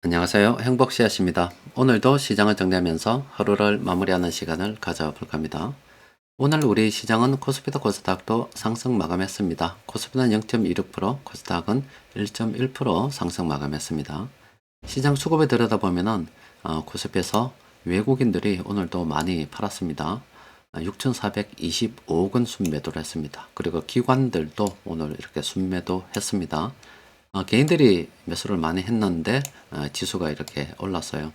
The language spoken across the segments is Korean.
안녕하세요. 행복씨앗입니다. 오늘도 시장을 정리하면서 하루를 마무리하는 시간을 가져볼까 합니다. 오늘 우리 시장은 코스피도 코스닥도 상승 마감했습니다. 코스피는 0.26%, 코스닥은 1.1% 상승 마감했습니다. 시장 수급에 들여다보면은 코스피에서 외국인들이 오늘도 많이 팔았습니다. 6,425건 순매도를 했습니다. 그리고 기관들도 오늘 이렇게 순매도 했습니다. 개인들이 매수를 많이 했는데 지수가 이렇게 올랐어요.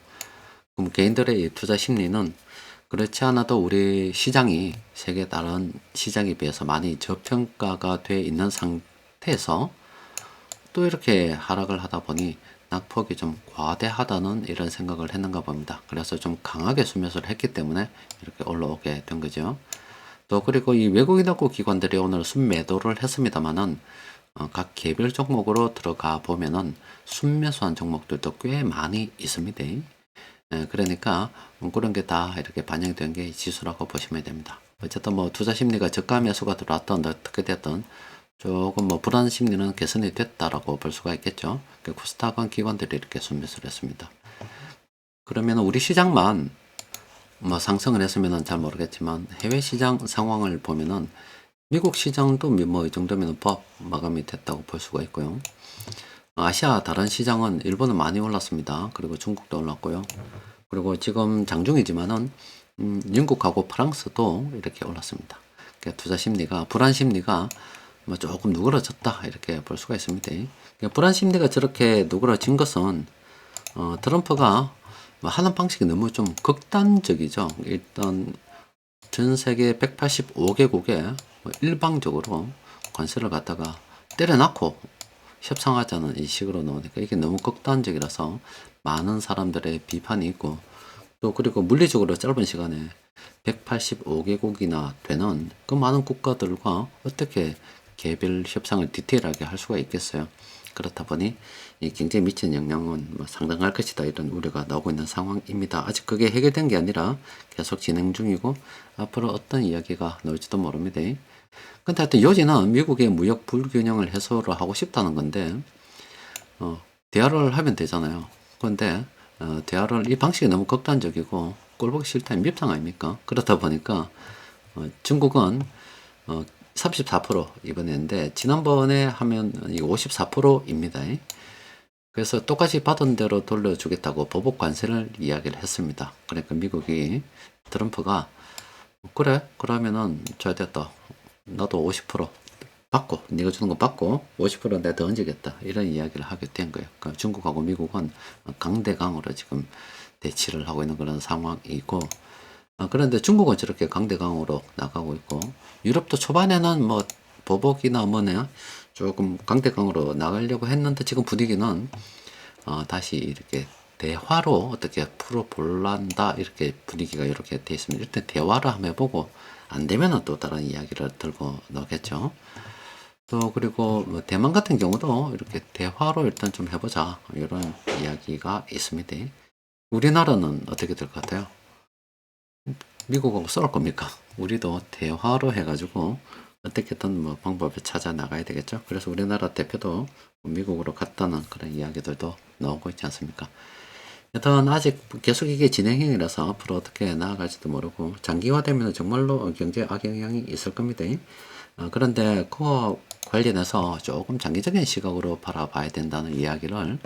그럼 개인들의 이 투자 심리는 그렇지 않아도 우리 시장이 세계 다른 시장에 비해서 많이 저평가가 돼 있는 상태에서 또 이렇게 하락을 하다 보니 낙폭이 좀 과대하다는 이런 생각을 했는가 봅니다. 그래서 좀 강하게 순매수를 했기 때문에 이렇게 올라오게 된 거죠. 또 그리고 이 외국인하고 기관들이 오늘 순매도를 했습니다만은 각 개별 종목으로 들어가 보면은 순매수한 종목들도 꽤 많이 있습니다. 그러니까 그런 게 다 이렇게 반영이 된 게 지수라고 보시면 됩니다. 어쨌든 뭐 투자 심리가 저가 매수가 들어왔던 어떻게 됐든 조금 뭐 불안 심리는 개선이 됐다라고 볼 수가 있겠죠. 코스닥은 기관들이 이렇게 순매수를 했습니다. 그러면 우리 시장만 뭐 상승을 했으면 잘 모르겠지만 해외 시장 상황을 보면은 미국 시장도 뭐 이 정도면 법 마감이 됐다고 볼 수가 있고요. 아시아 다른 시장은 일본은 많이 올랐습니다. 그리고 중국도 올랐고요. 그리고 지금 장중이지만은 영국하고 프랑스도 이렇게 올랐습니다. 그러니까 투자 심리가 불안 심리가 뭐 조금 누그러졌다 이렇게 볼 수가 있습니다. 그러니까 불안 심리가 저렇게 누그러진 것은 트럼프가 뭐 하는 방식이 너무 좀 극단적이죠. 일단 전 세계 185개국에 일방적으로 관세를 갖다가 때려놨고 협상하자는 이 식으로 나오니까 이게 너무 극단적이라서 많은 사람들의 비판이 있고 또 그리고 물리적으로 짧은 시간에 185개국이나 되는 그 많은 국가들과 어떻게 개별 협상을 디테일하게 할 수가 있겠어요. 그렇다 보니 이 경제에 미치는 영향은 뭐 상당할 것이다 이런 우려가 나오고 있는 상황입니다. 아직 그게 해결된 게 아니라 계속 진행 중이고 앞으로 어떤 이야기가 나올지도 모릅니다. 근데 하여튼 요지는 미국의 무역 불균형을 해소를 하고 싶다는 건데 대화를 하면 되잖아요. 그런데 대화를 이 방식이 너무 극단적이고 꼴보기 싫다는 밉상 아닙니까? 그렇다 보니까 중국은 34% 이번에 했는데 지난번에 하면 이 54%입니다. 그래서 똑같이 받은 대로 돌려주겠다고 보복 관세를 이야기를 했습니다. 그러니까 미국이 트럼프가 그래 그러면은 잘 됐다. 나도 50% 받고 네가 주는 거 받고 50% 내가 더 얹어겠다 이런 이야기를 하게 된 거예요. 그러니까 중국하고 미국은 강대강으로 지금 대치를 하고 있는 그런 상황이고 그런데 중국은 저렇게 강대강으로 나가고 있고 유럽도 초반에는 뭐 보복이나 뭐냐 조금 강대강으로 나가려고 했는데 지금 분위기는 다시 이렇게 대화로 어떻게 풀어볼란다 이렇게 분위기가 이렇게 돼 있습니다. 일단 대화를 한번 해보고 안 되면은 또 다른 이야기를 들고 나오겠죠. 또 그리고 뭐 대만 같은 경우도 이렇게 대화로 일단 좀 해보자 이런 이야기가 있습니다. 우리나라는 어떻게 될 것 같아요? 미국하고 싸울 겁니까? 우리도 대화로 해가지고 어떻게든 뭐 방법을 찾아 나가야 되겠죠. 그래서 우리나라 대표도 미국으로 갔다는 그런 이야기들도 나오고 있지 않습니까? 여튼 아직 계속 이게 진행형이라서 앞으로 어떻게 나아갈지도 모르고 장기화되면 정말로 경제 악영향이 있을 겁니다. 그런데 그와 관련해서 조금 장기적인 시각으로 바라봐야 된다는 이야기를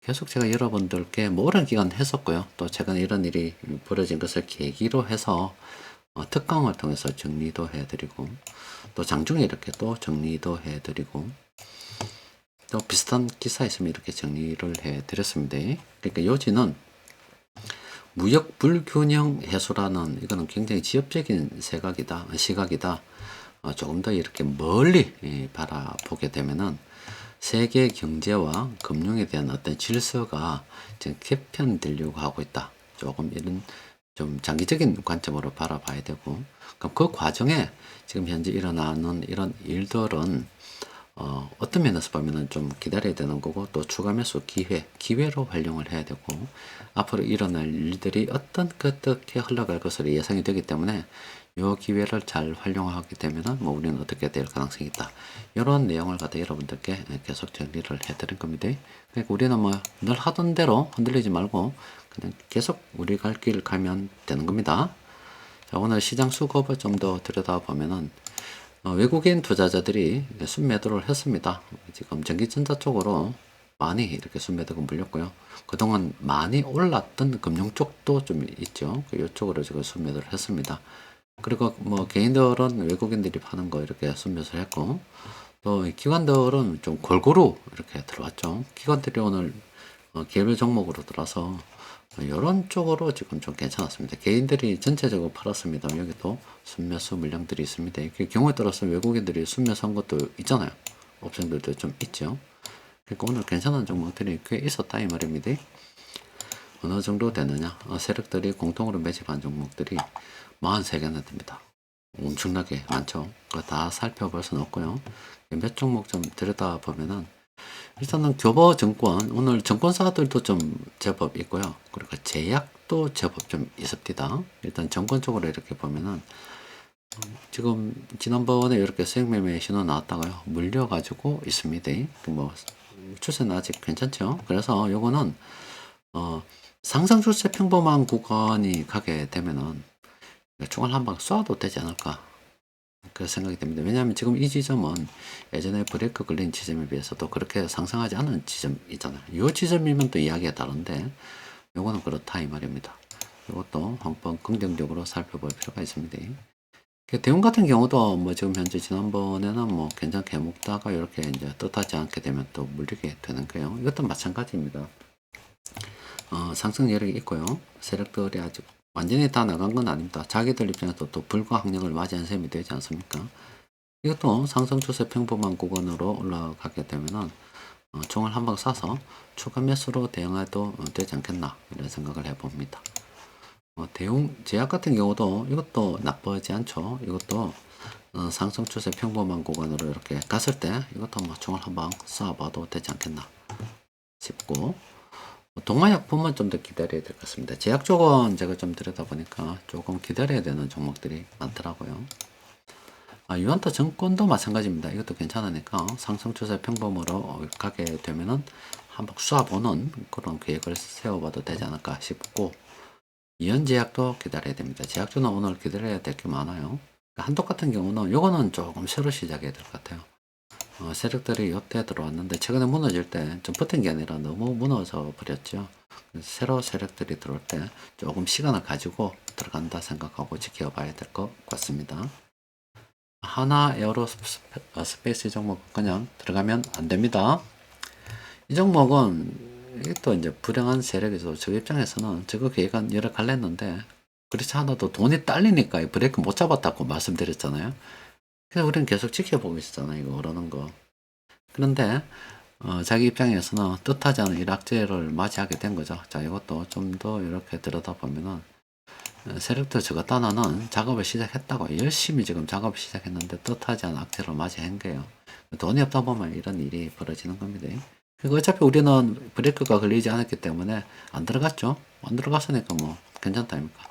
계속 제가 여러분들께 뭐 오랜 기간 했었고요. 또 최근에 이런 일이 벌어진 것을 계기로 해서 특강을 통해서 정리도 해드리고 또 장중에 이렇게 또 정리도 해드리고 또 비슷한 기사 있으면 이렇게 정리를 해드렸습니다. 그러니까 요지는 무역 불균형 해소라는 이거는 굉장히 지엽적인 시각이다. 조금 더 이렇게 멀리 바라보게 되면은 세계 경제와 금융에 대한 어떤 질서가 지금 개편되려고 하고 있다. 조금 이런 좀 장기적인 관점으로 바라봐야 되고, 그럼 그 과정에 지금 현재 일어나는 이런 일들은 어떤 면에서 보면은 좀 기다려야 되는 거고, 또 추가 매수 기회로 활용을 해야 되고, 앞으로 일어날 일들이 어떻게 흘러갈 것으로 예상이 되기 때문에 요 기회를 잘 활용하게 되면은 뭐 우리는 어떻게 될 가능성이 있다. 이런 내용을 갖다 여러분들께 계속 정리를 해드린 겁니다. 그러니까 우리는 뭐 늘 하던 대로 흔들리지 말고 그냥 계속 우리 갈 길 가면 되는 겁니다. 자, 오늘 시장 수급을 좀 더 들여다보면은 외국인 투자자들이 순매도를 했습니다. 지금 전기전자 쪽으로 많이 이렇게 순매도가 물렸고요. 그동안 많이 올랐던 금융 쪽도 좀 있죠. 이쪽으로 지금 순매도를 했습니다. 그리고 뭐 개인들은 외국인들이 파는 거 이렇게 순매수를 했고, 또 기관들은 좀 골고루 이렇게 들어왔죠. 기관들이 오늘 개별 종목으로 들어서 이런 쪽으로 지금 좀 괜찮았습니다. 개인들이 전체적으로 팔았습니다. 여기도 순매수 물량들이 있습니다. 그 경우에 따라서 외국인들이 순매수한 것도 있잖아요. 업종들도 좀 있죠. 그러니까 오늘 괜찮은 종목들이 꽤 있었다 이 말입니다. 어느 정도 되느냐? 세력들이 공통으로 매집한 종목들이 43개나 됩니다. 엄청나게 많죠. 그거 다 살펴볼 수는 없고요. 몇 종목 좀 들여다보면은 일단은 교보증권 오늘 증권사들도 좀 제법 있고요. 그리고 제약도 제법 좀 있습니다. 일단 정권 쪽으로 이렇게 보면은 지금 지난번에 이렇게 수익매매 신호 나왔다가요 물려가지고 있습니다. 뭐 추세는 아직 괜찮죠. 그래서 요거는 상승 추세 평범한 구간이 가게 되면은 총알 한 방 쏴도 되지 않을까 그 생각이 듭니다. 왜냐하면 지금 이 지점은 예전에 브레이크 걸린 지점에 비해서도 그렇게 상승하지 않은 지점이잖아요. 이 지점이면 또 이야기가 다른데 요거는 그렇다 이 말입니다. 이것도 한번 긍정적으로 살펴볼 필요가 있습니다. 대웅 같은 경우도 뭐 지금 현재 지난번에는 뭐 괜찮게 먹다가 이렇게 이제 뜻하지 않게 되면 또 물리게 되는 거예요. 이것도 마찬가지입니다. 상승 여력이 있고요. 세력들이 아직 완전히 다 나간 건 아닙니다. 자기들 입장에서 또 불가항력을 맞이한 셈이 되지 않습니까? 이것도 상승 추세 평범한 구간으로 올라가게 되면은 총을 한 방 쏴서 추가 매수로 대응해도 되지 않겠나 이런 생각을 해봅니다. 대웅 제약 같은 경우도 이것도 나쁘지 않죠. 이것도 상승 추세 평범한 구간으로 이렇게 갔을 때 이것도 뭐 총을 한 방 쏴봐도 되지 않겠나 싶고, 동화약품은 좀 더 기다려야 될 것 같습니다. 제약 쪽은 제가 좀 들여다보니까 조금 기다려야 되는 종목들이 많더라고요. 유한타 증권도 마찬가지입니다. 이것도 괜찮으니까 상승 추세 평범으로 가게 되면은 한번 쏴보는 그런 계획을 세워봐도 되지 않을까 싶고, 이현제약도 기다려야 됩니다. 제약주는 오늘 기다려야 될 게 많아요. 한독 같은 경우는 요거는 조금 새로 시작해야 될 것 같아요. 세력들이 옆에 들어왔는데 최근에 무너질 때 좀 버틴 게 아니라 너무 무너져 버렸죠. 새로 세력들이 들어올 때 조금 시간을 가지고 들어간다 생각하고 지켜봐야 될 것 같습니다. 하나 에어로스페이스 종목 그냥 들어가면 안 됩니다. 이 종목은 또 이제 불행한 세력에서 저 입장에서는 저거 계획은 여러 갈랬는데 그렇지 않아도 돈이 딸리니까 브레이크 못 잡았다고 말씀드렸잖아요. 그래서 우리는 계속 지켜보고 있었잖아요. 이거 오르는 거. 그런데 자기 입장에서는 뜻하지 않은 일악재를 맞이하게 된 거죠. 자, 이것도 좀 더 이렇게 들여다보면은 세력들 저거 따나는 작업을 시작했다고 열심히 지금 작업을 시작했는데 뜻하지 않은 악재를 맞이한 거예요. 돈이 없다 보면 이런 일이 벌어지는 겁니다. 그리고 어차피 우리는 브레이크가 걸리지 않았기 때문에 안 들어갔죠. 안 들어갔으니까 뭐 괜찮다 아닙니까.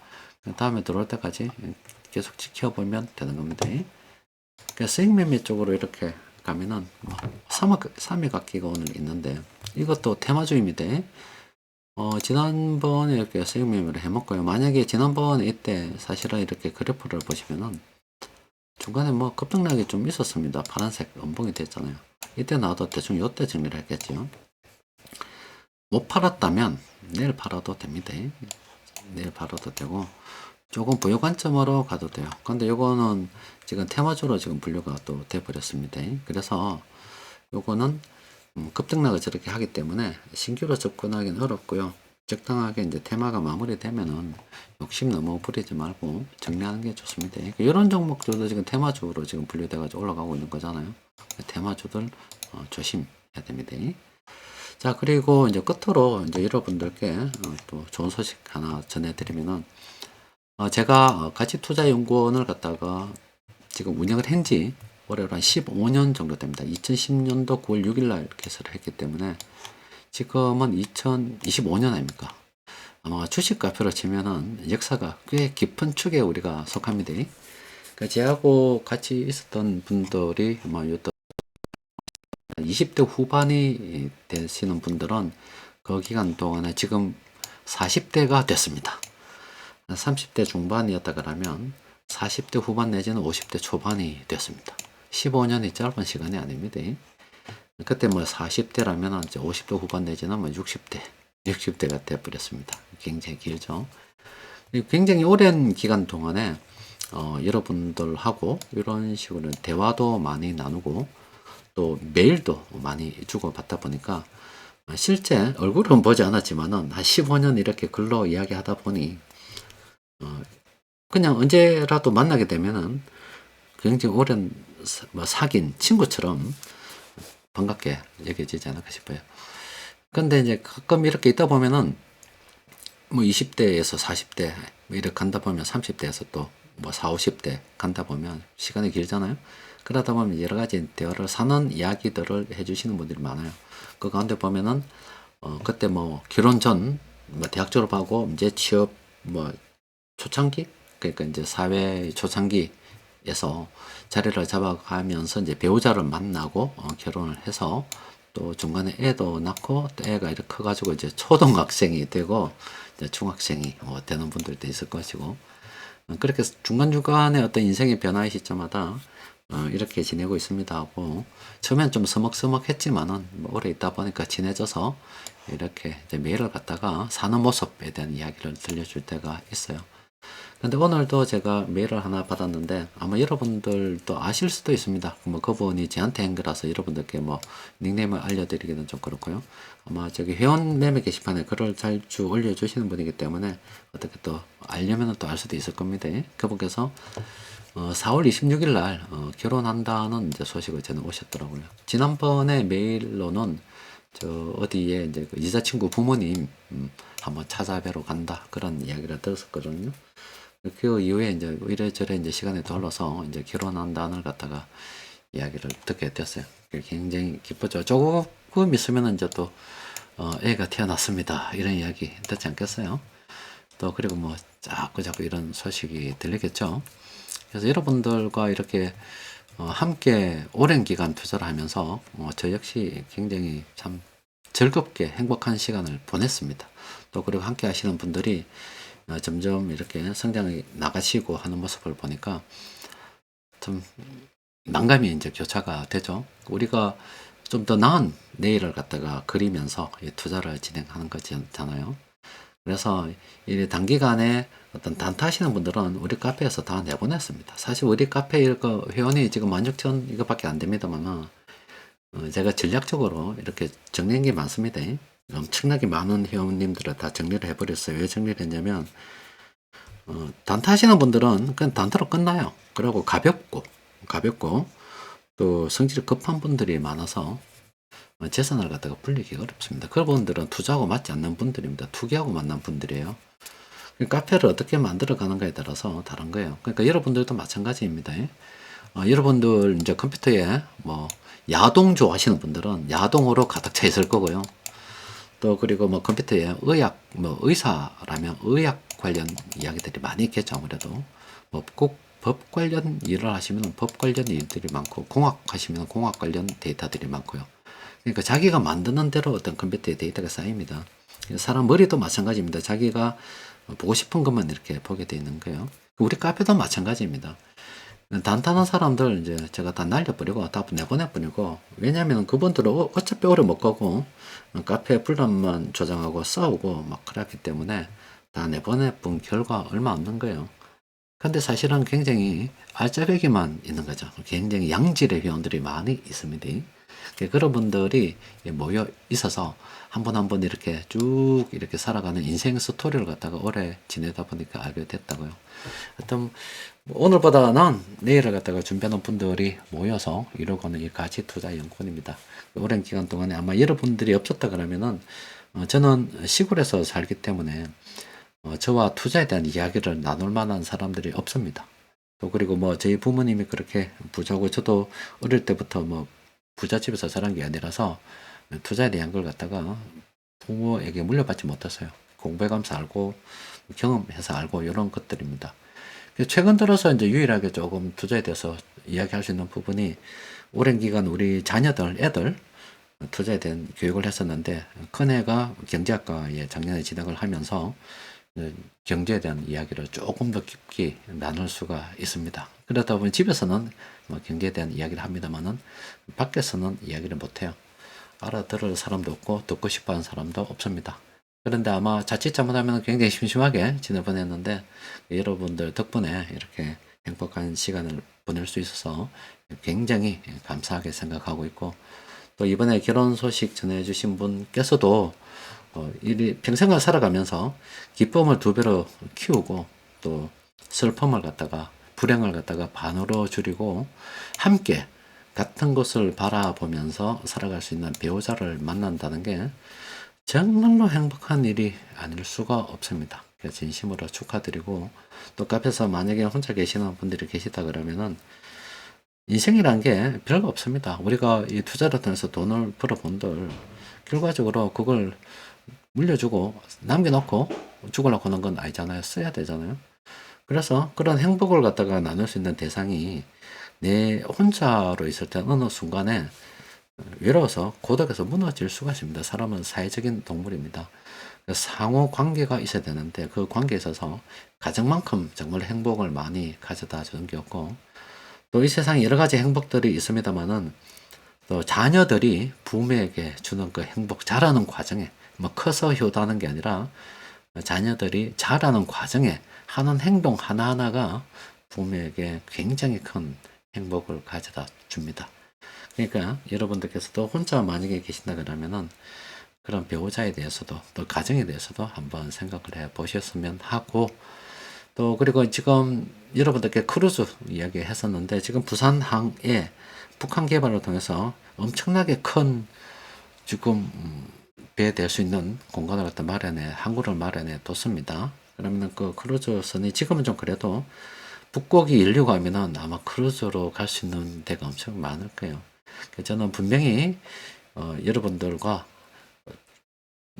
다음에 들어올 때까지 계속 지켜보면 되는 겁니다. 그러니까 수익매매 쪽으로 이렇게 가면은 뭐 삼위각기가 오늘 있는데 이것도 테마주입니다. 지난번에 이렇게 수익매매를 해먹고요. 만약에 지난번에 이때 사실은 이렇게 그래프를 보시면은 중간에 뭐 급등락이 좀 있었습니다. 파란색 음봉이 됐잖아요. 이때 나와도 대충 요때 정리를 했겠죠. 못 팔았다면 내일 팔아도 됩니다. 내일 팔아도 되고 조금 보유 관점으로 가도 돼요. 근데 요거는 지금 테마주로 지금 분류가 또 돼 버렸습니다. 그래서 요거는 급등락을 저렇게 하기 때문에 신규로 접근하기는 어렵고요. 적당하게 이제 테마가 마무리되면은 욕심 너무 부리지 말고 정리하는 게 좋습니다. 이런 종목들도 지금 테마주로 지금 분류돼가지고 올라가고 있는 거잖아요. 테마주들 조심해야 됩니다. 자, 그리고 이제 끝으로 이제 여러분들께 또 좋은 소식 하나 전해드리면은 제가 가치투자연구원을 갖다가 지금 운영을 한지 올해로 한 15년 정도 됩니다. 2010년도 9월 6일 날 개설을 했기 때문에 지금은 2025년 아닙니까? 아마 주식 카페로 치면은 역사가 꽤 깊은 축에 우리가 속합니다. 그러니까 제하고 같이 있었던 분들이 뭐 20대 후반이 되시는 분들은 그 기간 동안에 지금 40대가 됐습니다. 30대 중반이었다 그러면 40대 후반 내지는 50대 초반이 됐습니다. 15년이 짧은 시간이 아닙니다. 그때 뭐 40대라면 이제 50대 후반 내지는 뭐 60대가 돼버렸습니다. 굉장히 길죠. 굉장히 오랜 기간 동안에 여러분들하고 이런 식으로 대화도 많이 나누고 또 메일도 많이 주고받다 보니까 실제 얼굴은 보지 않았지만은 한 15년 이렇게 글로 이야기하다 보니 그냥 언제라도 만나게 되면은 굉장히 오랜 사귄 친구처럼 반갑게 여겨지지 않을까 싶어요. 근데 이제 가끔 이렇게 있다 보면은 뭐 20대에서 40대 이렇게 간다 보면 30대에서 또 뭐 4, 50대 간다 보면 시간이 길잖아요. 그러다 보면 여러 가지 대화를 사는 이야기들을 해주시는 분들이 많아요. 그 가운데 보면은 그때 뭐 결혼 전 뭐 대학 졸업하고 이제 취업 뭐 초창기 그러니까 이제 사회 초창기에서 자리를 잡아가면서 이제 배우자를 만나고 결혼을 해서 또 중간에 애도 낳고 또 애가 이렇게 커가지고 이제 초등학생이 되고 이제 중학생이 되는 분들도 있을 것이고 그렇게 중간중간에 어떤 인생의 변화의 시점마다 이렇게 지내고 있습니다 하고 처음엔 좀 서먹서먹했지만은 뭐 오래 있다 보니까 친해져서 이렇게 이제 메일을 갖다가 사는 모습에 대한 이야기를 들려줄 때가 있어요. 근데 오늘도 제가 메일을 하나 받았는데 아마 여러분들도 아실 수도 있습니다. 뭐 그분이 저한테 한 거라서 여러분들께 뭐 닉네임을 알려드리기는 좀 그렇고요. 아마 저기 회원 매매 게시판에 글을 자주 올려주시는 분이기 때문에 어떻게 또 알려면 또 알 수도 있을 겁니다. 그분께서 4월 26일 날 결혼한다는 이제 소식을 저는 오셨더라고요. 지난번에 메일로는 저 어디에 이제 그 여자친구 부모님 한번 찾아뵈러 간다 그런 이야기를 들었었거든요. 그 이후에 이제 이래저래 이제 시간이 흘러서 이제 결혼한다는 갖다가 이야기를 듣게 됐어요. 굉장히 기뻤죠. 조금 있으면 이제 또 애가 태어났습니다. 이런 이야기 듣지 않겠어요? 또 그리고 뭐 자꾸 이런 소식이 들리겠죠. 그래서 여러분들과 이렇게 함께 오랜 기간 투자를 하면서 저 역시 굉장히 참 즐겁게 행복한 시간을 보냈습니다. 또 그리고 함께 하시는 분들이 점점 이렇게 성장해 나가시고 하는 모습을 보니까 좀 난감이 이제 교차가 되죠. 우리가 좀 더 나은 내일을 갖다가 그리면서 투자를 진행하는 거잖아요. 그래서 이 단기간에 어떤 단타 하시는 분들은 우리 카페에서 다 내보냈습니다. 사실 우리 카페 이거 회원이 지금 16,000 이거밖에 안 됩니다만 제가 전략적으로 이렇게 정리한 게 많습니다. 엄청나게 많은 회원님들을 다 정리를 해버렸어요. 왜 정리를 했냐면 단타 하시는 분들은 그냥 단타로 끝나요. 그리고 가볍고 또 성질이 급한 분들이 많아서 재산을 갖다가 불리기 어렵습니다. 그런 분들은 투자하고 맞지 않는 분들입니다. 투기하고 만난 분들이에요. 카페를 어떻게 만들어 가는가에 따라서 다른 거예요. 그러니까 여러분들도 마찬가지입니다. 여러분들 이제 컴퓨터에 뭐 야동 좋아하시는 분들은 야동으로 가득 차 있을 거고요. 또 그리고 뭐 컴퓨터에 의학 뭐 의사라면 의학 관련 이야기들이 많이 있겠죠. 아무래도 뭐 꼭 법 관련 일을 하시면 법 관련 일들이 많고 공학 하시면 공학 관련 데이터들이 많고요. 그러니까 자기가 만드는 대로 어떤 컴퓨터에 데이터가 쌓입니다. 사람 머리도 마찬가지입니다. 자기가 보고 싶은 것만 이렇게 보게 되어 있는 거예요. 우리 카페도 마찬가지입니다. 단단한 사람들 이제 제가 다 날려버리고 다 내보내버리고 왜냐면 그분들은 어차피 오래 못 가고 카페 분란만 조장하고 싸우고 막 그랬기 때문에 다 내보내본 결과 얼마 없는 거예요. 근데 사실은 굉장히 알짜배기만 있는 거죠. 굉장히 양질의 회원들이 많이 있습니다. 그런 분들이 모여 있어서 한 번 한 번 이렇게 쭉 이렇게 살아가는 인생 스토리를 갖다가 오래 지내다 보니까 알게 됐다고요. 하여튼 오늘보다 난 내일을 갖다가 준비하는 분들이 모여서 이루고는 이 가치 투자 연구원입니다. 오랜 기간 동안에 아마 여러분들이 없었다 그러면은 저는 시골에서 살기 때문에 저와 투자에 대한 이야기를 나눌 만한 사람들이 없습니다. 또 그리고 뭐 저희 부모님이 그렇게 부자고 저도 어릴 때부터 뭐 부잣집에서 자란 게 아니라서 투자에 대한 걸 갖다가 부모에게 물려받지 못했어요. 공부해가면서 알고 경험해서 알고 이런 것들입니다. 최근 들어서 이제 유일하게 조금 투자에 대해서 이야기할 수 있는 부분이 오랜 기간 우리 자녀들, 애들 투자에 대한 교육을 했었는데 큰애가 경제학과에 작년에 진학을 하면서 경제에 대한 이야기를 조금 더 깊게 나눌 수가 있습니다. 그러다 보면 집에서는 뭐 경제에 대한 이야기를 합니다만은 밖에서는 이야기를 못해요. 알아들을 사람도 없고 듣고 싶어 하는 사람도 없습니다. 그런데 아마 자칫 잘못하면 굉장히 심심하게 지내보냈는데 여러분들 덕분에 이렇게 행복한 시간을 보낼 수 있어서 굉장히 감사하게 생각하고 있고, 또 이번에 결혼 소식 전해주신 분께서도 평생을 살아가면서 기쁨을 두 배로 키우고 또 슬픔을 갖다가 불행을 갖다가 반으로 줄이고 함께 같은 곳을 바라보면서 살아갈 수 있는 배우자를 만난다는 게 정말로 행복한 일이 아닐 수가 없습니다. 그래서 진심으로 축하드리고, 또 카페에서 만약에 혼자 계시는 분들이 계시다 그러면은 인생이란 게 별거 없습니다. 우리가 이 투자를 통해서 돈을 벌어본들 결과적으로 그걸 물려주고 남겨놓고 죽으려고 하는 건 아니잖아요. 써야 되잖아요. 그래서 그런 행복을 갖다가 나눌 수 있는 대상이 내 혼자로 있을 때 어느 순간에 외로워서 고독에서 무너질 수가 있습니다. 사람은 사회적인 동물입니다. 상호 관계가 있어야 되는데 그 관계에 있어서 가정만큼 정말 행복을 많이 가져다 주는 게 없고, 또 이 세상에 여러 가지 행복들이 있습니다만은 또 자녀들이 부모에게 주는 그 행복, 자라는 과정에 뭐 커서 효도하는 게 아니라 자녀들이 자라는 과정에 하는 행동 하나하나가 부모에게 굉장히 큰 행복을 가져다 줍니다. 그러니까 여러분들께서도 혼자 만약에 계신다 그러면은 그런 배우자에 대해서도 또 가정에 대해서도 한번 생각을 해 보셨으면 하고, 또 그리고 지금 여러분들께 크루즈 이야기 했었는데 지금 부산항에 북한 개발을 통해서 엄청나게 큰 지금 배 될 수 있는 공간을 갖다 항구를 마련해 뒀습니다. 그러면 그 크루즈선이 지금은 좀 그래도 북극이 인류가 하면은 아마 크루즈로 갈 수 있는 데가 엄청 많을 거예요. 저는 분명히 여러분들과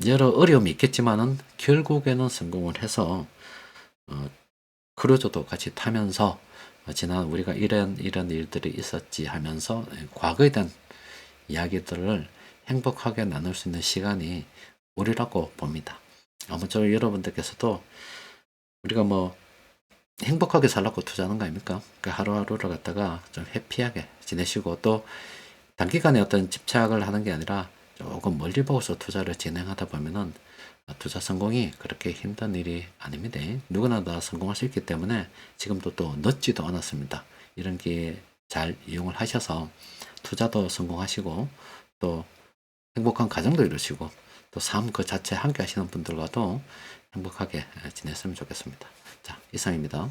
여러 어려움이 있겠지만은 결국에는 성공을 해서 크루즈도 같이 타면서 지난 우리가 이런 일들이 있었지 하면서 과거에 대한 이야기들을 행복하게 나눌 수 있는 시간이 오리라고 봅니다. 아무쪼록 여러분들께서도 우리가 뭐 행복하게 살라고 투자하는 거 아닙니까? 그 하루하루를 갖다가 좀 해피하게 지내시고, 또 단기간에 어떤 집착을 하는 게 아니라 조금 멀리 보고서 투자를 진행하다 보면은 투자 성공이 그렇게 힘든 일이 아닙니다. 누구나 다 성공할 수 있기 때문에 지금도 또 늦지도 않았습니다. 이런 기회 잘 이용을 하셔서 투자도 성공하시고 또 행복한 가정도 이루시고 또 삶 그 자체 함께 하시는 분들과도 행복하게 지냈으면 좋겠습니다. 자, 이상입니다.